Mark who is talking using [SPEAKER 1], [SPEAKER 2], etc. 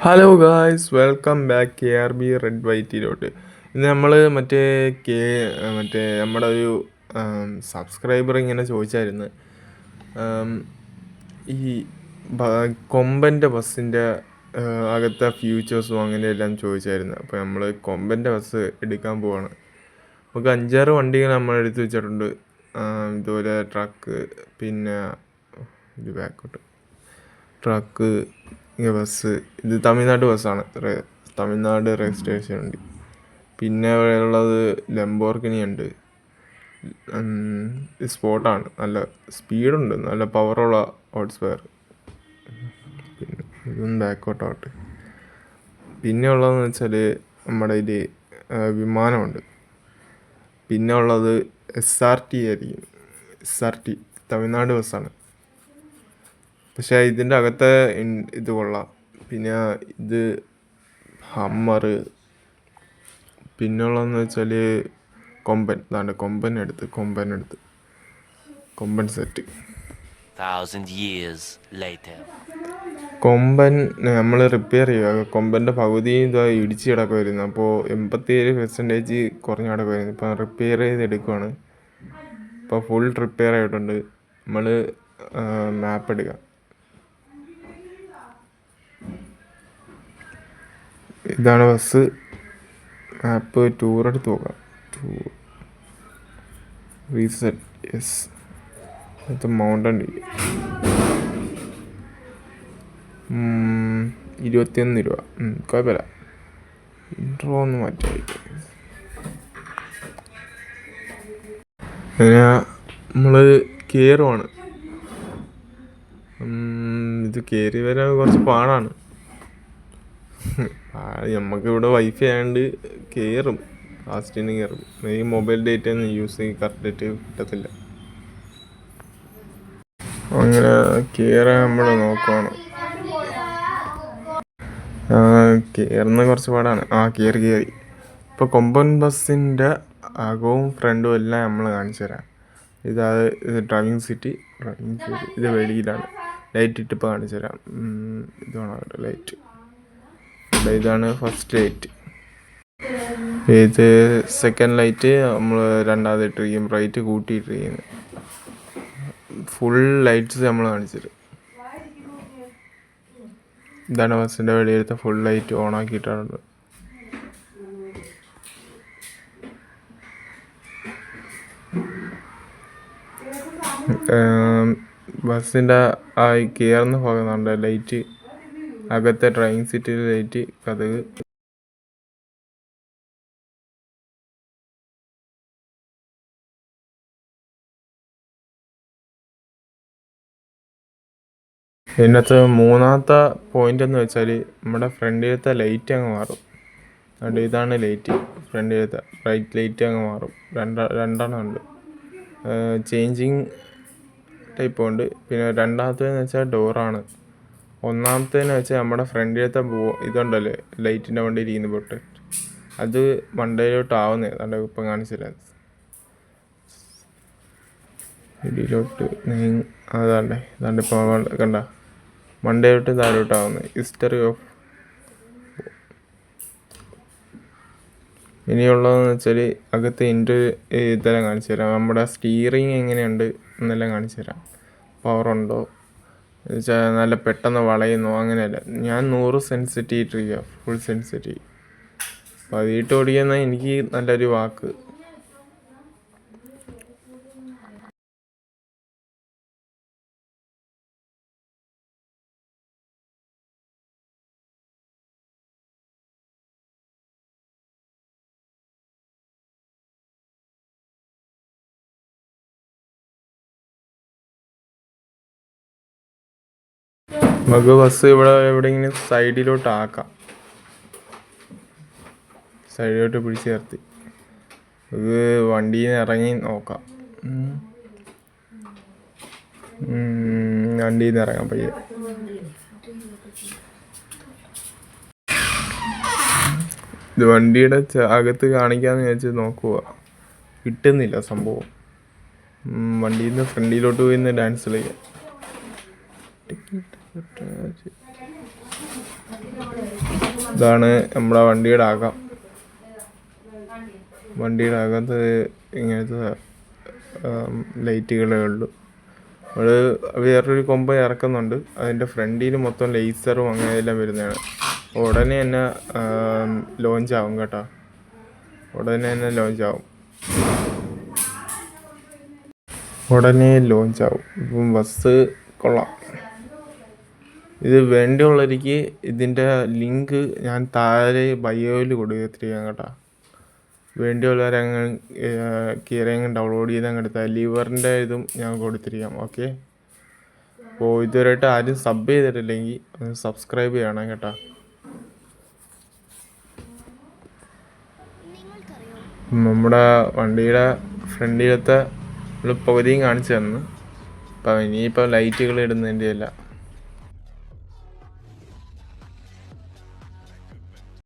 [SPEAKER 1] Hello guys, welcome back KRB red വൈറ്റിലോട്ട്. ഇന്ന് നമ്മൾ മറ്റേ നമ്മുടെ ഒരു സബ്സ്ക്രൈബർ ഇങ്ങനെ ചോദിച്ചായിരുന്നു, ഈ കൊമ്പൻ്റെ ബസ്സിൻ്റെ അകത്തെ ഫ്യൂച്ചേഴ്സും അങ്ങനെയെല്ലാം ചോദിച്ചായിരുന്നു. അപ്പോൾ നമ്മൾ കൊമ്പൻ്റെ ബസ് എടുക്കാൻ പോവാണ്. നമുക്ക് 5-6 വണ്ടികൾ നമ്മൾ എടുത്ത് വെച്ചിട്ടുണ്ട്. ഇതുപോലെ ട്രക്ക്, പിന്നെ ഇത് ബാക്കോട്ട് ട്രക്ക്, ബസ്. ഇത് തമിഴ്നാട് ബസ്സാണ്, തമിഴ്നാട് രജിസ്ട്രേഷൻ ഉണ്ട്. പിന്നെ ഉള്ളത് ലംബോർഗിനി ഉണ്ട്. സ്പോട്ടാണ്, നല്ല സ്പീഡുണ്ട്, നല്ല പവറുള്ള ഹോട്ട് സ്പെയർ. പിന്നെ ഇതൊന്നും ബാക്കോട്ടാവട്ടെ. പിന്നെ ഉള്ളതെന്ന് വെച്ചാൽ നമ്മുടെ ഇതിൽ വിമാനമുണ്ട്. പിന്നെ ഉള്ളത് SRT ആയിരിക്കും. SRT തമിഴ്നാട് ബസ്സാണ്, പക്ഷേ ഇതിൻ്റെ അകത്തെ ഇത് കൊള്ളാം. പിന്നെ ഇത് ഹമ്മർ. പിന്നുള്ളതെന്ന് വെച്ചാൽ കൊമ്പൻ. അതാണ്ട് കൊമ്പൻ എടുത്ത് കൊമ്പൻ സെറ്റ്.
[SPEAKER 2] 1,000 years later.
[SPEAKER 1] കൊമ്പൻ നമ്മൾ റിപ്പയർ ചെയ്യുക. കൊമ്പൻ്റെ പകുതി ഇതാ ഇടിച്ച് കിടക്കുമായിരുന്നു. അപ്പോൾ 87% കുറഞ്ഞ് കിടക്കുമായിരുന്നു. ഇപ്പം റിപ്പയർ ചെയ്തെടുക്കുവാണ്. ഇപ്പോൾ ഫുൾ റിപ്പയർ ആയിട്ടുണ്ട്. നമ്മൾ മാപ്പ് എടുക്കാം. ഇതാണ് ബസ്. മാപ്പ് ടൂർ എടുത്ത് നോക്കാം. Reset, yes. അത് മൗണ്ടൻ 21 രൂപ. കുഴപ്പമില്ല. ഇൻട്രോ ഒന്ന് മാറ്റായിരിക്കും. അങ്ങനെ നമ്മൾ കയറുവാണ്. ഇത് കയറി വരാൻ കുറച്ച് പാടാണ്. നമുക്കിവിടെ വൈഫൈ ആയതുകൊണ്ട് കയറും, ഫാസ്റ്റിന് കയറും. ഈ മൊബൈൽ ഡേറ്റ ഒന്നും യൂസ് ചെയ്ത് കറക്റ്റായിട്ട് കിട്ടത്തില്ല. അങ്ങനെ കയറാൻ നമ്മൾ നോക്കുവാണ്. കയറുന്ന കുറച്ച് പാടാണ്. കയറി. ഇപ്പോൾ കൊമ്പൻ ബസ്സിൻ്റെ അകവും ഫ്രണ്ടും എല്ലാം നമ്മൾ കാണിച്ചു തരാം. ഇത് ഡ്രൈവിംഗ് സീറ്റ്. ഇത് വെളിയിലാണ്. ലൈറ്റ് ഇട്ടിപ്പോൾ കാണിച്ചു തരാം. ഇതാണ് അവിടെ ലൈറ്റ്. ഇതാണ് ഫസ്റ്റ് ലൈറ്റ്. ഇത് സെക്കൻഡ് ലൈറ്റ് നമ്മൾ രണ്ടാമത് ഇട്ടിരിക്കും, റൈറ്റ് കൂട്ടിയിട്ടിരിക്കുന്നത്. ഫുൾ ലൈറ്റ്സ് നമ്മൾ കാണിച്ചത്. ഇതാണ് ബസ്സിൻ്റെ വെളിയിലത്തെ ഫുൾ ലൈറ്റ് ഓൺ ആക്കിയിട്ടുണ്ട്. ബസ്സിൻ്റെ കയറുന്ന ഭാഗത്തുണ്ട് ലൈറ്റ്. അകത്തെ ഡ്രൈവിംഗ് സീറ്റിൽ ലൈറ്റ്, കതക്. ഇതിനകത്ത് മൂന്നാമത്തെ പോയിന്റ് എന്ന് വെച്ചാൽ നമ്മുടെ ഫ്രണ്ടിലത്തെ ലൈറ്റ് അങ്ങ് മാറും. അതുകൊണ്ട് ഇതാണ് ലൈറ്റ്. ഫ്രണ്ടിലത്തെ റൈറ്റ് ലൈറ്റ് അങ്ങ് മാറും. രണ്ടെണ്ണം ഉണ്ട്. ചേഞ്ചിങ് ടൈപ്പ് ഉണ്ട്. പിന്നെ രണ്ടാമത്തേന്ന് വെച്ചാൽ ഡോറാണ്. ഒന്നാമത്തേന്ന് വെച്ചാൽ നമ്മുടെ ഫ്രണ്ടിലത്തെ ഇതുണ്ടല്ലേ, ലൈറ്റിൻ്റെ വണ്ടി ഇരിക്കുന്ന പൊട്ട്, അത് മണ്ടയിലോട്ട് ആവുന്നത്. അതുകൊണ്ട് ഇപ്പം കാണിച്ചില്ല. ഇതിലോട്ട് അതാണ്ട് ഇപ്പം കണ്ട, മണ്ടയിലോട്ട് താഴോട്ടാവുന്നത്. History of. ഇനിയുള്ളതെന്ന് വെച്ചാൽ അകത്ത് ഇതെല്ലാം കാണിച്ചു തരാം. നമ്മുടെ സ്റ്റീറിങ് എങ്ങനെയുണ്ട് എന്നെല്ലാം കാണിച്ചു തരാം. പവറുണ്ടോ എന്ന് വെച്ചാൽ നല്ല പെട്ടെന്ന് വളയുന്നോ, അങ്ങനെയല്ല. ഞാൻ 100 സെൻസിറ്റി ഇട്ടിരിക്കുക, ഫുൾ സെൻസിറ്റി. അപ്പോൾ അതിട്ട് ഓടിക്കുന്ന എനിക്ക് നല്ലൊരു വാക്ക്. നമുക്ക് ബസ് ഇവിടെ എവിടെയെങ്കിലും സൈഡിലോട്ട് ആക്കാം. സൈഡിലോട്ട് പിടിച്ച് നിർത്തി ഇത് വണ്ടിയിൽ നിന്ന് ഇറങ്ങി നോക്കാം. വണ്ടിയിൽ നിന്ന് ഇറങ്ങാം പയ്യെ. ഇത് വണ്ടിയുടെ അകത്ത് കാണിക്കാമെന്ന് വിചാരിച്ച് നോക്കുക, കിട്ടുന്നില്ല സംഭവം. വണ്ടിയിൽ നിന്ന് ഫ്രണ്ടിലോട്ട് പോയി ഡാൻസ് കളിക്കാം. ഇതാണ് നമ്മുടെ വണ്ടിയുടെ അകം. വണ്ടിയുടെ അകത്ത് ഇങ്ങനത്തെ ലൈറ്റുകളേ ഉള്ളൂ. നമ്മൾ വേറൊരു കൊമ്പ് ഇറക്കുന്നുണ്ട്. അതിൻ്റെ ഫ്രണ്ടിൽ മൊത്തം ലേസറും അങ്ങനെ എല്ലാം വരുന്നതാണ്. ഉടനെ തന്നെ ലോഞ്ച് ആവും കേട്ടോ. ഉടനെ ലോഞ്ച് ആവും. ഇപ്പം ബസ് കൊള്ളാം. ഇത് വേണ്ടിയുള്ളവർക്ക് ഇതിൻ്റെ ലിങ്ക് ഞാൻ താഴെ ബയോയിൽ കൊടുത്തിരിക്കാം കേട്ടോ. വേണ്ടിയുള്ളവരങ്ങ് കയറിയങ്ങ് ഡൗൺലോഡ് ചെയ്ത് അങ്ങ് എടുത്താൽ ലിവറിൻ്റെ ഇതും ഞാൻ കൊടുത്തിരിക്കാം. ഓക്കെ, അപ്പോൾ ഇതുവരെയായിട്ട് ആരും സബ് ചെയ്തിട്ടില്ലെങ്കിൽ ഒന്ന് സബ്സ്ക്രൈബ് ചെയ്യണം കേട്ടോ. നമ്മുടെ വണ്ടിയുടെ ഫ്രണ്ടിലത്തെ പകുതിയും കാണിച്ചു തന്നു. അപ്പം ഇനിയിപ്പോൾ ലൈറ്റുകൾ ഇടുന്നതിൻ്റെ അല്ല.